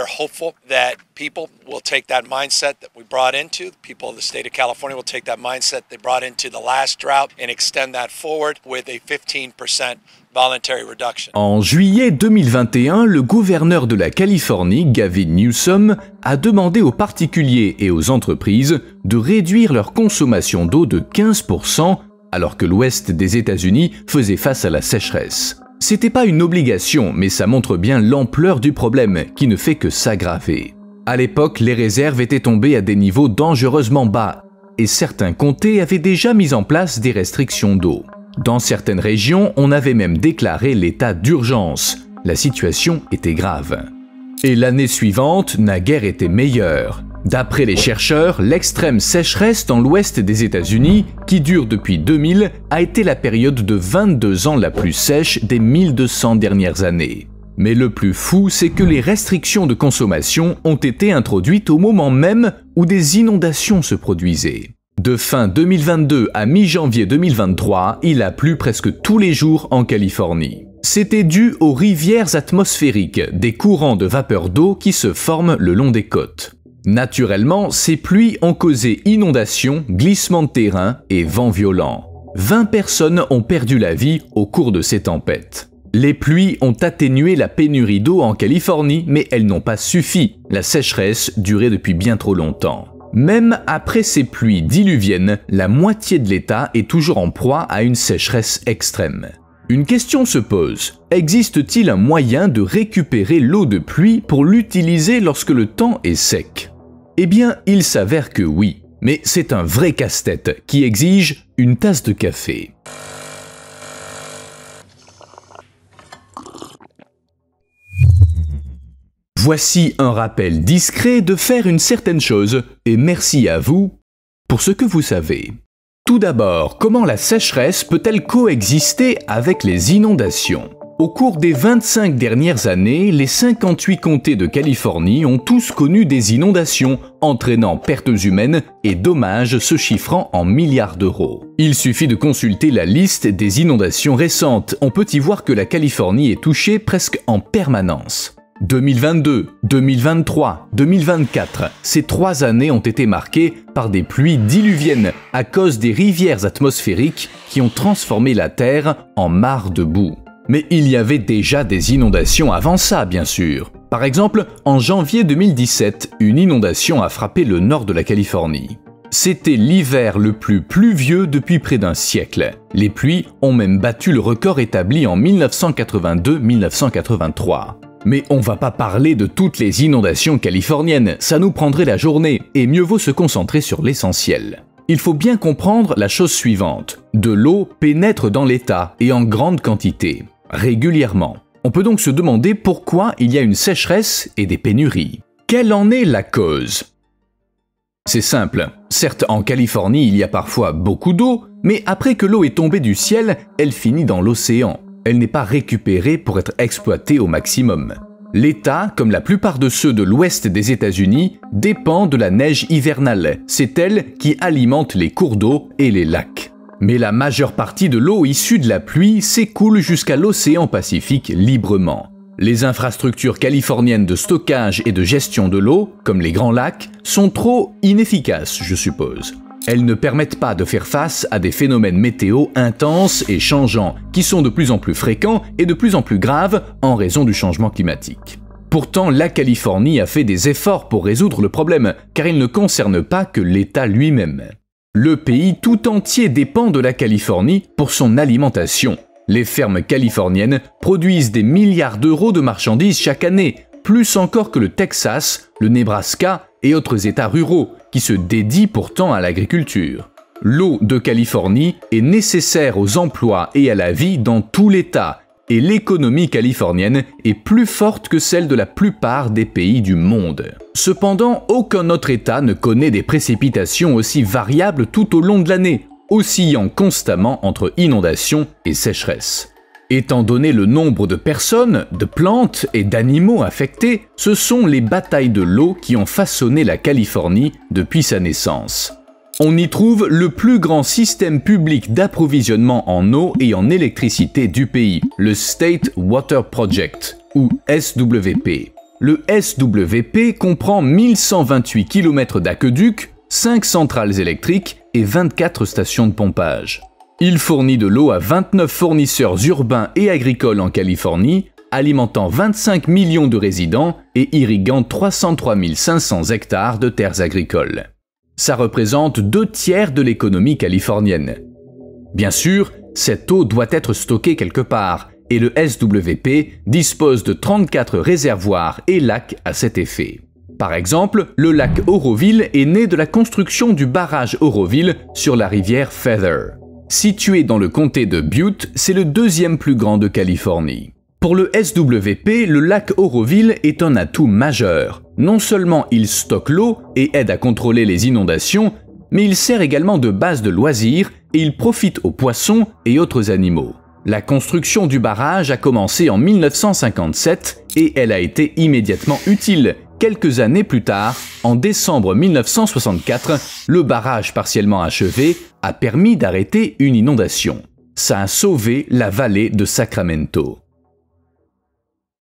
we're hopeful that people will take that mindset that we brought into, the people of the state of California will take that mindset they brought into the last drought and extend that forward with a 15% voluntary reduction. En juillet 2021, le gouverneur de la Californie, Gavin Newsom, a demandé aux particuliers et aux entreprises de réduire leur consommation d'eau de 15%, alors que l'ouest des États-Unis faisait face à la sécheresse. C'était pas une obligation, mais ça montre bien l'ampleur du problème, qui ne fait que s'aggraver. À l'époque, les réserves étaient tombées à des niveaux dangereusement bas, et certains comtés avaient déjà mis en place des restrictions d'eau. Dans certaines régions, on avait même déclaré l'état d'urgence. La situation était grave. Et l'année suivante n'a guère été meilleure. D'après les chercheurs, l'extrême sécheresse dans l'ouest des États-Unis, qui dure depuis 2000, a été la période de 22 ans la plus sèche des 1200 dernières années. Mais le plus fou, c'est que les restrictions de consommation ont été introduites au moment même où des inondations se produisaient. De fin 2022 à mi-janvier 2023, il a plu presque tous les jours en Californie. C'était dû aux rivières atmosphériques, des courants de vapeur d'eau qui se forment le long des côtes. Naturellement, ces pluies ont causé inondations, glissements de terrain et vents violents. 20 personnes ont perdu la vie au cours de ces tempêtes. Les pluies ont atténué la pénurie d'eau en Californie, mais elles n'ont pas suffi. La sécheresse durait depuis bien trop longtemps. Même après ces pluies diluviennes, la moitié de l'État est toujours en proie à une sécheresse extrême. Une question se pose, existe-t-il un moyen de récupérer l'eau de pluie pour l'utiliser lorsque le temps est sec? Eh bien, il s'avère que oui, mais c'est un vrai casse-tête qui exige une tasse de café. Voici un rappel discret de faire une certaine chose, et merci à vous pour ce que vous savez. Tout d'abord, comment la sécheresse peut-elle coexister avec les inondations? Au cours des 25 dernières années, les 58 comtés de Californie ont tous connu des inondations, entraînant pertes humaines et dommages se chiffrant en milliards d'euros. Il suffit de consulter la liste des inondations récentes, on peut y voir que la Californie est touchée presque en permanence. 2022, 2023, 2024, ces 3 années ont été marquées par des pluies diluviennes à cause des rivières atmosphériques qui ont transformé la Terre en mare de boue. Mais il y avait déjà des inondations avant ça, bien sûr. Par exemple, en janvier 2017, une inondation a frappé le nord de la Californie. C'était l'hiver le plus pluvieux depuis près d'un siècle. Les pluies ont même battu le record établi en 1982-1983. Mais on va pas parler de toutes les inondations californiennes, ça nous prendrait la journée, et mieux vaut se concentrer sur l'essentiel. Il faut bien comprendre la chose suivante. De l'eau pénètre dans l'État, et en grande quantité, régulièrement. On peut donc se demander pourquoi il y a une sécheresse et des pénuries. Quelle en est la cause? C'est simple. Certes, en Californie, il y a parfois beaucoup d'eau, mais après que l'eau est tombée du ciel, elle finit dans l'océan. Elle n'est pas récupérée pour être exploitée au maximum. L'État, comme la plupart de ceux de l'ouest des États-Unis, dépend de la neige hivernale. C'est elle qui alimente les cours d'eau et les lacs. Mais la majeure partie de l'eau issue de la pluie s'écoule jusqu'à l'océan Pacifique librement. Les infrastructures californiennes de stockage et de gestion de l'eau, comme les grands lacs, sont trop inefficaces, je suppose. Elles ne permettent pas de faire face à des phénomènes météo intenses et changeants, qui sont de plus en plus fréquents et de plus en plus graves en raison du changement climatique. Pourtant, la Californie a fait des efforts pour résoudre le problème, car il ne concerne pas que l'État lui-même. Le pays tout entier dépend de la Californie pour son alimentation. Les fermes californiennes produisent des milliards d'euros de marchandises chaque année, plus encore que le Texas, le Nebraska et autres États ruraux, qui se dédient pourtant à l'agriculture. L'eau de Californie est nécessaire aux emplois et à la vie dans tout l'État, et l'économie californienne est plus forte que celle de la plupart des pays du monde. Cependant, aucun autre État ne connaît des précipitations aussi variables tout au long de l'année, oscillant constamment entre inondations et sécheresse. Étant donné le nombre de personnes, de plantes et d'animaux affectés, ce sont les batailles de l'eau qui ont façonné la Californie depuis sa naissance. On y trouve le plus grand système public d'approvisionnement en eau et en électricité du pays, le State Water Project, ou SWP. le SWP comprend 1128 km d'aqueducs, 5 centrales électriques et 24 stations de pompage. Il fournit de l'eau à 29 fournisseurs urbains et agricoles en Californie, alimentant 25 millions de résidents et irriguant 303 500 hectares de terres agricoles. Ça représente 2/3 de l'économie californienne. Bien sûr, cette eau doit être stockée quelque part, et le SWP dispose de 34 réservoirs et lacs à cet effet. Par exemple, le lac Oroville est né de la construction du barrage Oroville sur la rivière Feather. Situé dans le comté de Butte, c'est le 2e plus grand de Californie. Pour le SWP, le lac Oroville est un atout majeur. Non seulement il stocke l'eau et aide à contrôler les inondations, mais il sert également de base de loisirs et il profite aux poissons et autres animaux. La construction du barrage a commencé en 1957 et elle a été immédiatement utile. Quelques années plus tard, en décembre 1964, le barrage partiellement achevé a permis d'arrêter une inondation. Ça a sauvé la vallée de Sacramento.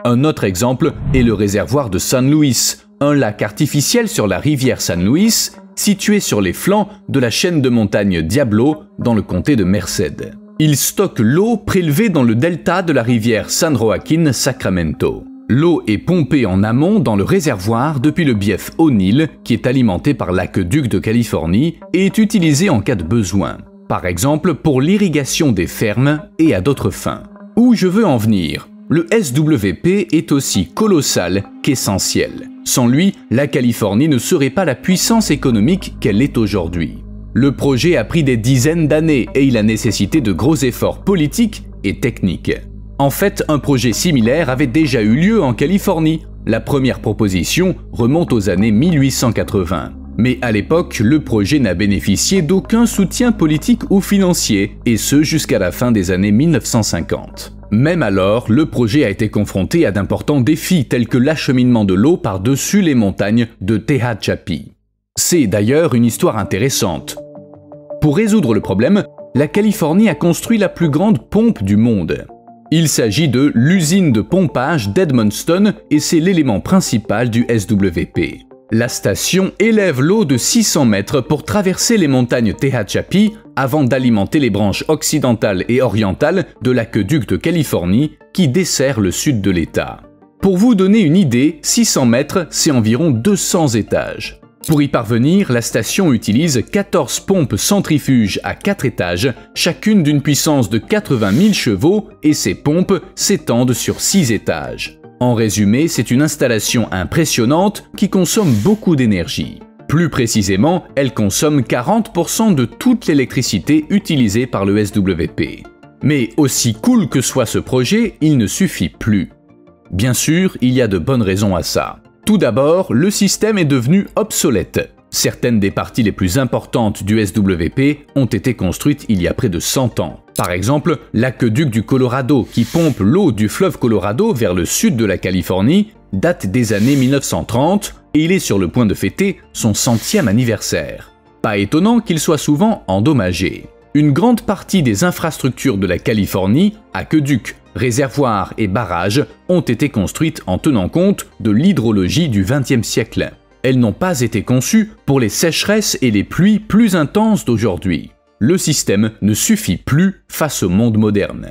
Un autre exemple est le réservoir de San Luis, un lac artificiel sur la rivière San Luis, situé sur les flancs de la chaîne de montagnes Diablo dans le comté de Merced. Il stocke l'eau prélevée dans le delta de la rivière San Joaquin Sacramento. L'eau est pompée en amont dans le réservoir depuis le bief O'Neill qui est alimenté par l'aqueduc de Californie et est utilisé en cas de besoin. Par exemple pour l'irrigation des fermes et à d'autres fins. Où je veux en venir? Le SWP est aussi colossal qu'essentiel. Sans lui, la Californie ne serait pas la puissance économique qu'elle est aujourd'hui. Le projet a pris des dizaines d'années et il a nécessité de gros efforts politiques et techniques. En fait, un projet similaire avait déjà eu lieu en Californie. La première proposition remonte aux années 1880. Mais à l'époque, le projet n'a bénéficié d'aucun soutien politique ou financier, et ce jusqu'à la fin des années 1950. Même alors, le projet a été confronté à d'importants défis tels que l'acheminement de l'eau par-dessus les montagnes de Tehachapi. C'est d'ailleurs une histoire intéressante. Pour résoudre le problème, la Californie a construit la plus grande pompe du monde. Il s'agit de l'usine de pompage d'Edmundston et c'est l'élément principal du SWP. La station élève l'eau de 600 mètres pour traverser les montagnes Tehachapi avant d'alimenter les branches occidentales et orientales de l'aqueduc de Californie qui dessert le sud de l'État. Pour vous donner une idée, 600 mètres, c'est environ 200 étages. Pour y parvenir, la station utilise 14 pompes centrifuges à 4 étages, chacune d'une puissance de 80 000 chevaux et ces pompes s'étendent sur 6 étages. En résumé, c'est une installation impressionnante qui consomme beaucoup d'énergie. Plus précisément, elle consomme 40% de toute l'électricité utilisée par le SWP. Mais aussi cool que soit ce projet, il ne suffit plus. Bien sûr, il y a de bonnes raisons à ça. Tout d'abord, le système est devenu obsolète. Certaines des parties les plus importantes du SWP ont été construites il y a près de 100 ans. Par exemple, l'aqueduc du Colorado, qui pompe l'eau du fleuve Colorado vers le sud de la Californie, date des années 1930 et il est sur le point de fêter son 100e anniversaire. Pas étonnant qu'il soit souvent endommagé. Une grande partie des infrastructures de la Californie, aqueducs, réservoirs et barrages, ont été construites en tenant compte de l'hydrologie du XXe siècle. Elles n'ont pas été conçues pour les sécheresses et les pluies plus intenses d'aujourd'hui. Le système ne suffit plus face au monde moderne.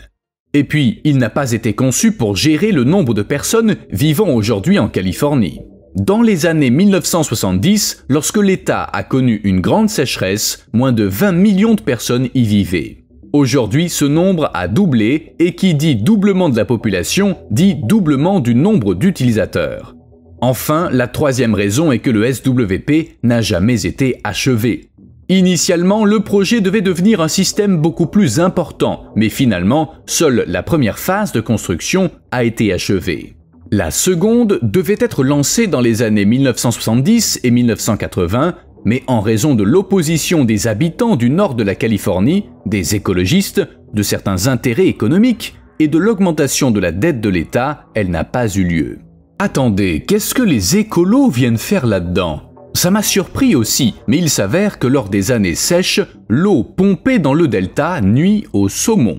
Et puis, il n'a pas été conçu pour gérer le nombre de personnes vivant aujourd'hui en Californie. Dans les années 1970, lorsque l'État a connu une grande sécheresse, moins de 20 millions de personnes y vivaient. Aujourd'hui, ce nombre a doublé et qui dit doublement de la population dit doublement du nombre d'utilisateurs. Enfin, la troisième raison est que le SWP n'a jamais été achevé. Initialement, le projet devait devenir un système beaucoup plus important, mais finalement, seule la première phase de construction a été achevée. La seconde devait être lancée dans les années 1970 et 1980, mais en raison de l'opposition des habitants du nord de la Californie, des écologistes, de certains intérêts économiques et de l'augmentation de la dette de l'État, elle n'a pas eu lieu. Attendez, qu'est-ce que les écolos viennent faire là-dedans ? Ça m'a surpris aussi, mais il s'avère que lors des années sèches, l'eau pompée dans le delta nuit au saumon.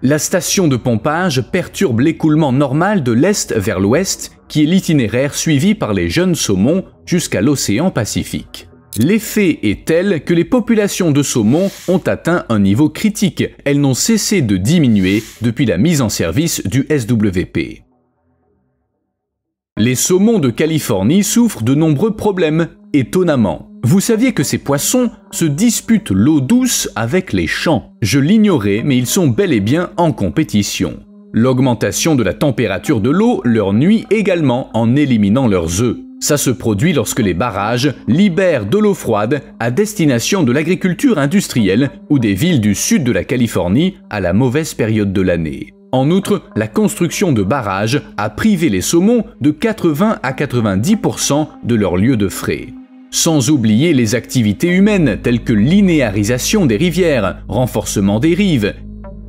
La station de pompage perturbe l'écoulement normal de l'est vers l'ouest qui est l'itinéraire suivi par les jeunes saumons jusqu'à l'océan Pacifique. L'effet est tel que les populations de saumons ont atteint un niveau critique. Elles n'ont cessé de diminuer depuis la mise en service du SWP. Les saumons de Californie souffrent de nombreux problèmes, étonnamment. Vous saviez que ces poissons se disputent l'eau douce avec les champs. Je l'ignorais, mais ils sont bel et bien en compétition. L'augmentation de la température de l'eau leur nuit également en éliminant leurs œufs. Ça se produit lorsque les barrages libèrent de l'eau froide à destination de l'agriculture industrielle ou des villes du sud de la Californie à la mauvaise période de l'année. En outre, la construction de barrages a privé les saumons de 80 à 90% de leur lieu de frai. Sans oublier les activités humaines telles que linéarisation des rivières, renforcement des rives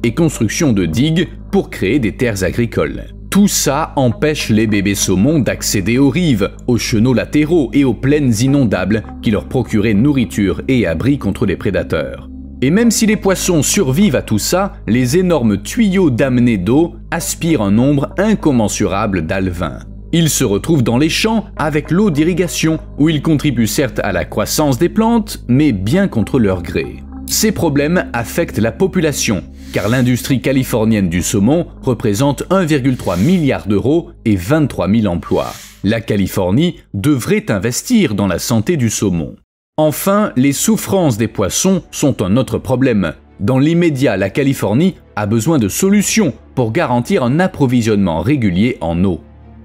et construction de digues pour créer des terres agricoles. Tout ça empêche les bébés saumons d'accéder aux rives, aux chenaux latéraux et aux plaines inondables qui leur procuraient nourriture et abri contre les prédateurs. Et même si les poissons survivent à tout ça, les énormes tuyaux d'amenée d'eau aspirent un nombre incommensurable d'alevins. Ils se retrouvent dans les champs avec l'eau d'irrigation, où ils contribuent certes à la croissance des plantes, mais bien contre leur gré. Ces problèmes affectent la population, car l'industrie californienne du saumon représente 1,3 milliard d'euros et 23 000 emplois. La Californie devrait investir dans la santé du saumon. Enfin, les souffrances des poissons sont un autre problème. Dans l'immédiat, la Californie a besoin de solutions pour garantir un approvisionnement régulier en eau.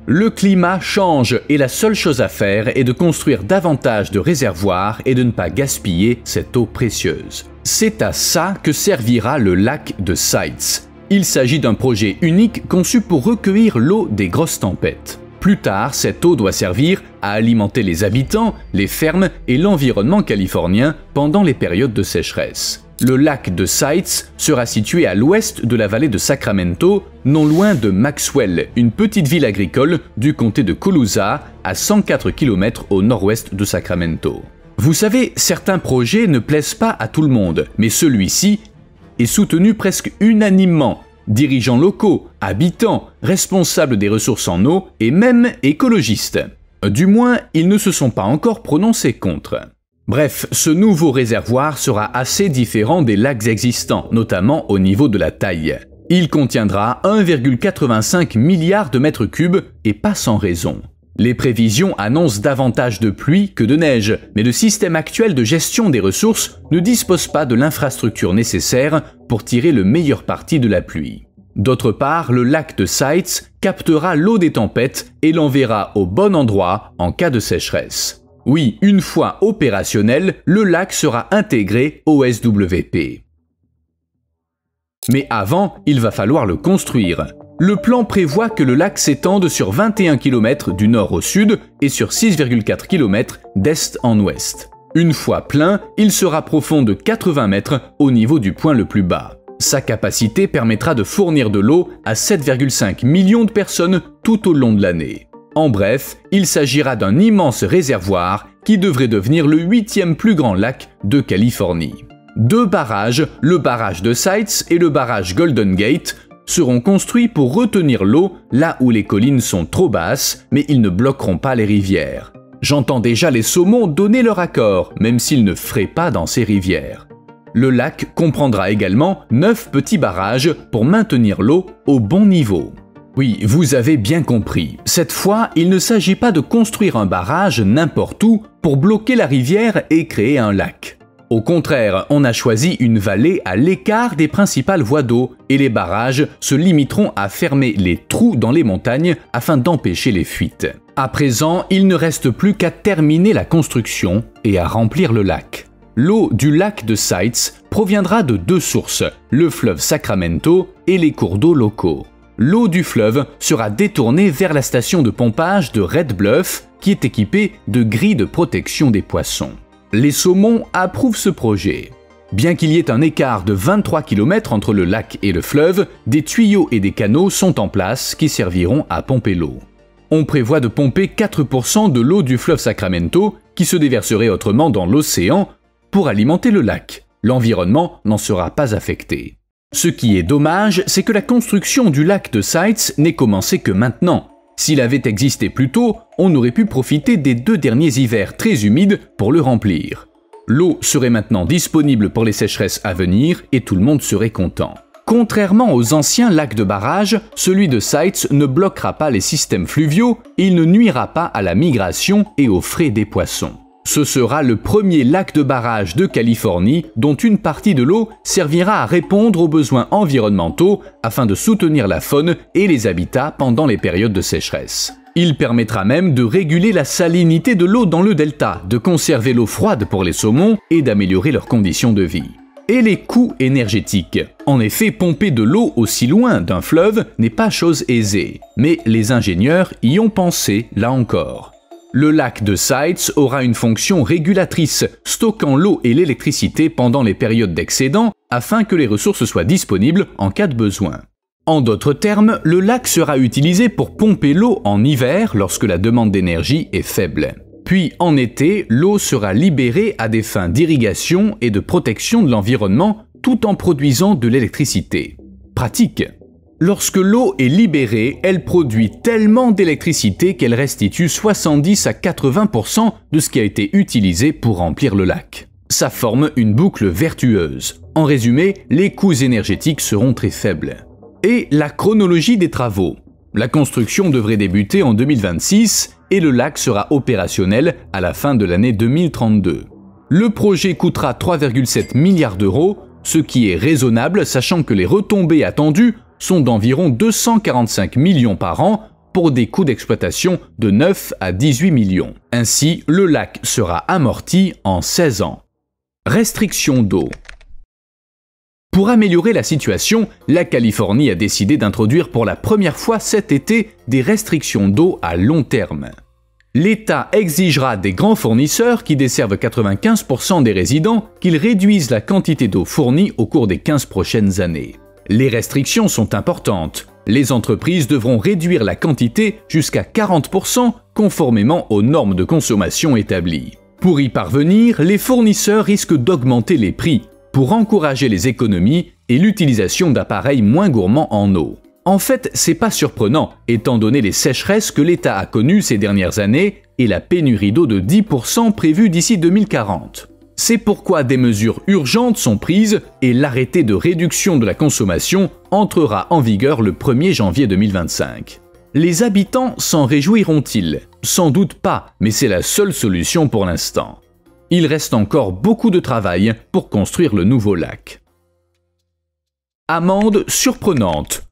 Le climat change et la seule chose à faire est de construire davantage de réservoirs et de ne pas gaspiller cette eau précieuse. C'est à ça que servira le lac de Sites. Il s'agit d'un projet unique conçu pour recueillir l'eau des grosses tempêtes. Plus tard, cette eau doit servir à alimenter les habitants, les fermes et l'environnement californien pendant les périodes de sécheresse. Le lac de Sites sera situé à l'ouest de la vallée de Sacramento, non loin de Maxwell, une petite ville agricole du comté de Colusa, à 104 km au nord-ouest de Sacramento. Vous savez, certains projets ne plaisent pas à tout le monde, mais celui-ci est soutenu presque unanimement. Dirigeants locaux, habitants, responsables des ressources en eau et même écologistes. Du moins, ils ne se sont pas encore prononcés contre. Bref, ce nouveau réservoir sera assez différent des lacs existants, notamment au niveau de la taille. Il contiendra 1,85 milliard de mètres cubes et pas sans raison. Les prévisions annoncent davantage de pluie que de neige, mais le système actuel de gestion des ressources ne dispose pas de l'infrastructure nécessaire pour tirer le meilleur parti de la pluie. D'autre part, le lac de Sites captera l'eau des tempêtes et l'enverra au bon endroit en cas de sécheresse. Oui, une fois opérationnel, le lac sera intégré au SWP. Mais avant, il va falloir le construire. Le plan prévoit que le lac s'étende sur 21 km du nord au sud et sur 6,4 km d'est en ouest. Une fois plein, il sera profond de 80 mètres au niveau du point le plus bas. Sa capacité permettra de fournir de l'eau à 7,5 millions de personnes tout au long de l'année. En bref, il s'agira d'un immense réservoir qui devrait devenir le 8e plus grand lac de Californie. Deux barrages, le barrage de Sites et le barrage Golden Gate, seront construits pour retenir l'eau là où les collines sont trop basses, mais ils ne bloqueront pas les rivières. J'entends déjà les saumons donner leur accord, même s'ils ne fraient pas dans ces rivières. Le lac comprendra également 9 petits barrages pour maintenir l'eau au bon niveau. Oui, vous avez bien compris. Cette fois, il ne s'agit pas de construire un barrage n'importe où pour bloquer la rivière et créer un lac. Au contraire, on a choisi une vallée à l'écart des principales voies d'eau et les barrages se limiteront à fermer les trous dans les montagnes afin d'empêcher les fuites. À présent, il ne reste plus qu'à terminer la construction et à remplir le lac. L'eau du lac de Sites proviendra de deux sources, le fleuve Sacramento et les cours d'eau locaux. L'eau du fleuve sera détournée vers la station de pompage de Red Bluff qui est équipée de grilles de protection des poissons. Les saumons approuvent ce projet. Bien qu'il y ait un écart de 23 km entre le lac et le fleuve, des tuyaux et des canaux sont en place qui serviront à pomper l'eau. On prévoit de pomper 4% de l'eau du fleuve Sacramento qui se déverserait autrement dans l'océan pour alimenter le lac. L'environnement n'en sera pas affecté. Ce qui est dommage, c'est que la construction du lac de Sites n'ait commencé que maintenant. S'il avait existé plus tôt, on aurait pu profiter des 2 derniers hivers très humides pour le remplir. L'eau serait maintenant disponible pour les sécheresses à venir et tout le monde serait content. Contrairement aux anciens lacs de barrage, celui de Sites ne bloquera pas les systèmes fluviaux et il ne nuira pas à la migration et aux frais des poissons. Ce sera le premier lac de barrage de Californie dont une partie de l'eau servira à répondre aux besoins environnementaux afin de soutenir la faune et les habitats pendant les périodes de sécheresse. Il permettra même de réguler la salinité de l'eau dans le delta, de conserver l'eau froide pour les saumons et d'améliorer leurs conditions de vie. Et les coûts énergétiques. En effet, pomper de l'eau aussi loin d'un fleuve n'est pas chose aisée, mais les ingénieurs y ont pensé là encore. Le lac de Sites aura une fonction régulatrice, stockant l'eau et l'électricité pendant les périodes d'excédent afin que les ressources soient disponibles en cas de besoin. En d'autres termes, le lac sera utilisé pour pomper l'eau en hiver lorsque la demande d'énergie est faible. Puis en été, l'eau sera libérée à des fins d'irrigation et de protection de l'environnement tout en produisant de l'électricité. Pratique. Lorsque l'eau est libérée, elle produit tellement d'électricité qu'elle restitue 70 à 80% de ce qui a été utilisé pour remplir le lac. Ça forme une boucle vertueuse. En résumé, les coûts énergétiques seront très faibles. Et la chronologie des travaux. La construction devrait débuter en 2026 et le lac sera opérationnel à la fin de l'année 2032. Le projet coûtera 3,7 milliards d'euros, ce qui est raisonnable sachant que les retombées attendues sont d'environ 245 millions par an pour des coûts d'exploitation de 9 à 18 millions. Ainsi, le lac sera amorti en 16 ans. Restriction d'eau. Pour améliorer la situation, la Californie a décidé d'introduire pour la première fois cet été des restrictions d'eau à long terme. L'État exigera des grands fournisseurs qui desservent 95% des résidents qu'ils réduisent la quantité d'eau fournie au cours des 15 prochaines années. Les restrictions sont importantes. Les entreprises devront réduire la quantité jusqu'à 40% conformément aux normes de consommation établies. Pour y parvenir, les fournisseurs risquent d'augmenter les prix pour encourager les économies et l'utilisation d'appareils moins gourmands en eau. En fait, c'est pas surprenant, étant donné les sécheresses que l'État a connues ces dernières années et la pénurie d'eau de 10% prévue d'ici 2040. C'est pourquoi des mesures urgentes sont prises et l'arrêté de réduction de la consommation entrera en vigueur le 1er janvier 2025. Les habitants s'en réjouiront-ils? Sans doute pas, mais c'est la seule solution pour l'instant. Il reste encore beaucoup de travail pour construire le nouveau lac. Amende surprenante.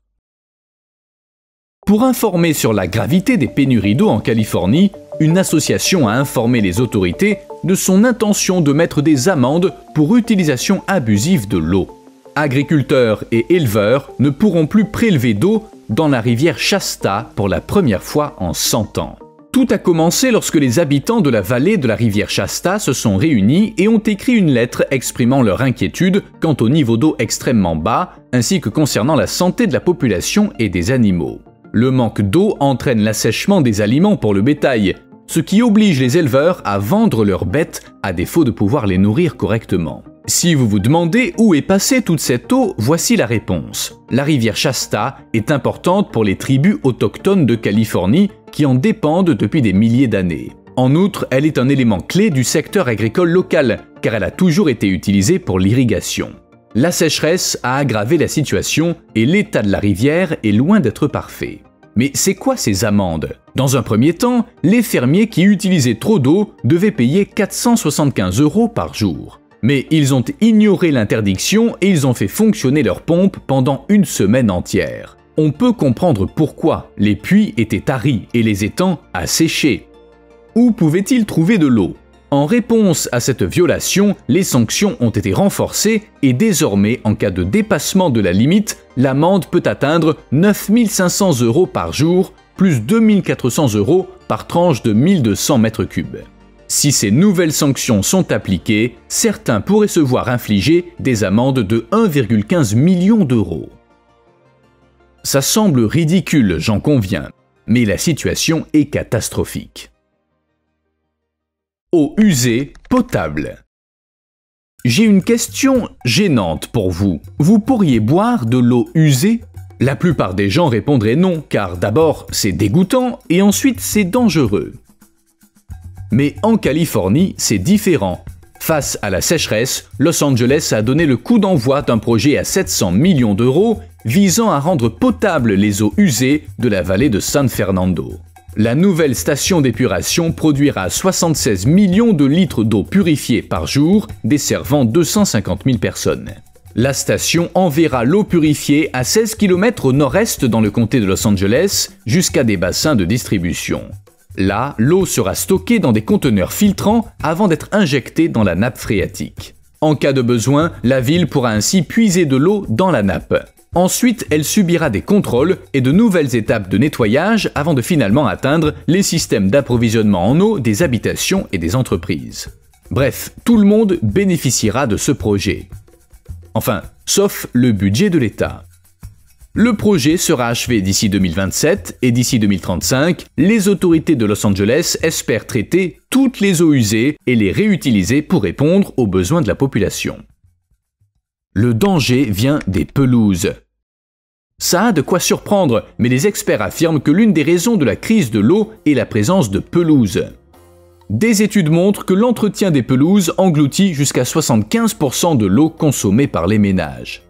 Pour informer sur la gravité des pénuries d'eau en Californie, une association a informé les autorités de son intention de mettre des amendes pour utilisation abusive de l'eau. Agriculteurs et éleveurs ne pourront plus prélever d'eau dans la rivière Shasta pour la première fois en 100 ans. Tout a commencé lorsque les habitants de la vallée de la rivière Shasta se sont réunis et ont écrit une lettre exprimant leur inquiétude quant au niveau d'eau extrêmement bas, ainsi que concernant la santé de la population et des animaux. Le manque d'eau entraîne l'assèchement des aliments pour le bétail, ce qui oblige les éleveurs à vendre leurs bêtes à défaut de pouvoir les nourrir correctement. Si vous vous demandez où est passée toute cette eau, voici la réponse. La rivière Shasta est importante pour les tribus autochtones de Californie qui en dépendent depuis des milliers d'années. En outre, elle est un élément clé du secteur agricole local, car elle a toujours été utilisée pour l'irrigation. La sécheresse a aggravé la situation et l'état de la rivière est loin d'être parfait. Mais c'est quoi ces amendes? Dans un premier temps, les fermiers qui utilisaient trop d'eau devaient payer 475 € par jour. Mais ils ont ignoré l'interdiction et ils ont fait fonctionner leurs pompes pendant une semaine entière. On peut comprendre pourquoi les puits étaient taris et les étangs asséchés. Où pouvaient-ils trouver de l'eau? En réponse à cette violation, les sanctions ont été renforcées et désormais, en cas de dépassement de la limite, l'amende peut atteindre 9 500 € par jour, plus 2 400 € par tranche de 1200 mètres cubes. Si ces nouvelles sanctions sont appliquées, certains pourraient se voir infliger des amendes de 1,15 million d'euros. Ça semble ridicule, j'en conviens, mais la situation est catastrophique. Eau usée, potable. J'ai une question gênante pour vous. Vous pourriez boire de l'eau usée? La plupart des gens répondraient non, car d'abord c'est dégoûtant et ensuite c'est dangereux. Mais en Californie, c'est différent. Face à la sécheresse, Los Angeles a donné le coup d'envoi d'un projet à 700 millions d'euros visant à rendre potables les eaux usées de la vallée de San Fernando. La nouvelle station d'épuration produira 76 millions de litres d'eau purifiée par jour, desservant 250 000 personnes. La station enverra l'eau purifiée à 16 km au nord-est dans le comté de Los Angeles jusqu'à des bassins de distribution. Là, l'eau sera stockée dans des conteneurs filtrants avant d'être injectée dans la nappe phréatique. En cas de besoin, la ville pourra ainsi puiser de l'eau dans la nappe. Ensuite, elle subira des contrôles et de nouvelles étapes de nettoyage avant de finalement atteindre les systèmes d'approvisionnement en eau des habitations et des entreprises. Bref, tout le monde bénéficiera de ce projet. Enfin, sauf le budget de l'État. Le projet sera achevé d'ici 2027 et d'ici 2035, les autorités de Los Angeles espèrent traiter toutes les eaux usées et les réutiliser pour répondre aux besoins de la population. Le danger vient des pelouses. Ça a de quoi surprendre, mais les experts affirment que l'une des raisons de la crise de l'eau est la présence de pelouses. Des études montrent que l'entretien des pelouses engloutit jusqu'à 75% de l'eau consommée par les ménages.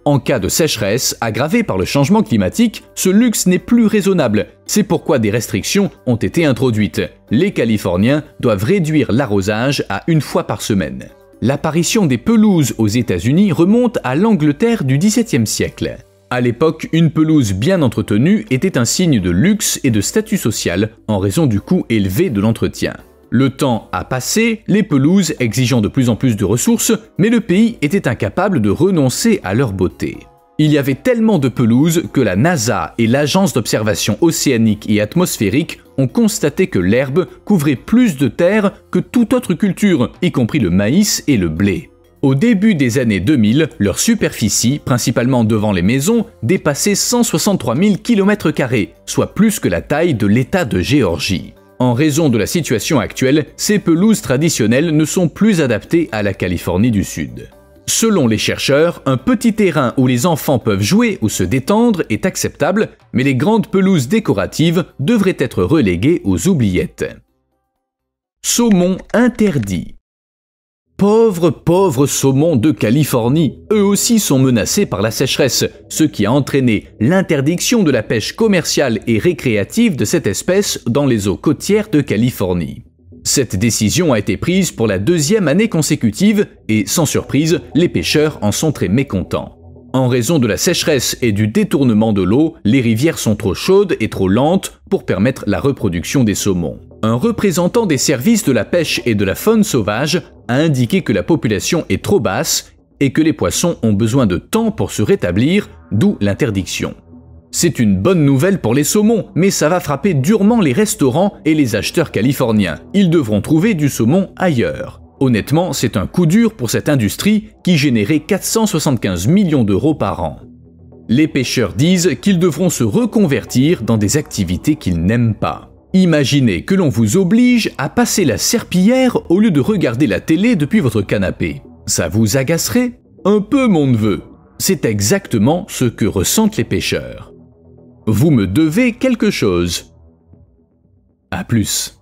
En cas de sécheresse aggravée par le changement climatique, ce luxe n'est plus raisonnable. C'est pourquoi des restrictions ont été introduites. Les Californiens doivent réduire l'arrosage à 1 fois par semaine. L'apparition des pelouses aux États-Unis remonte à l'Angleterre du XVIIe siècle. À l'époque, une pelouse bien entretenue était un signe de luxe et de statut social en raison du coût élevé de l'entretien. Le temps a passé, les pelouses exigeant de plus en plus de ressources, mais le pays était incapable de renoncer à leur beauté. Il y avait tellement de pelouses que la NASA et l'Agence d'observation océanique et atmosphérique ont constaté que l'herbe couvrait plus de terre que toute autre culture, y compris le maïs et le blé. Au début des années 2000, leur superficie, principalement devant les maisons, dépassait 163 000 km², soit plus que la taille de l'État de Géorgie. En raison de la situation actuelle, ces pelouses traditionnelles ne sont plus adaptées à la Californie du Sud. Selon les chercheurs, un petit terrain où les enfants peuvent jouer ou se détendre est acceptable, mais les grandes pelouses décoratives devraient être reléguées aux oubliettes. Saumon interdit. Pauvres saumons de Californie, eux aussi sont menacés par la sécheresse, ce qui a entraîné l'interdiction de la pêche commerciale et récréative de cette espèce dans les eaux côtières de Californie. Cette décision a été prise pour la 2e année consécutive et, sans surprise, les pêcheurs en sont très mécontents. En raison de la sécheresse et du détournement de l'eau, les rivières sont trop chaudes et trop lentes pour permettre la reproduction des saumons. Un représentant des services de la pêche et de la faune sauvage a indiqué que la population est trop basse et que les poissons ont besoin de temps pour se rétablir, d'où l'interdiction. C'est une bonne nouvelle pour les saumons, mais ça va frapper durement les restaurants et les acheteurs californiens. Ils devront trouver du saumon ailleurs. Honnêtement, c'est un coup dur pour cette industrie qui générait 475 millions d'euros par an. Les pêcheurs disent qu'ils devront se reconvertir dans des activités qu'ils n'aiment pas. Imaginez que l'on vous oblige à passer la serpillière au lieu de regarder la télé depuis votre canapé. Ça vous agacerait? Un peu, mon neveu. C'est exactement ce que ressentent les pêcheurs. Vous me devez quelque chose. À plus.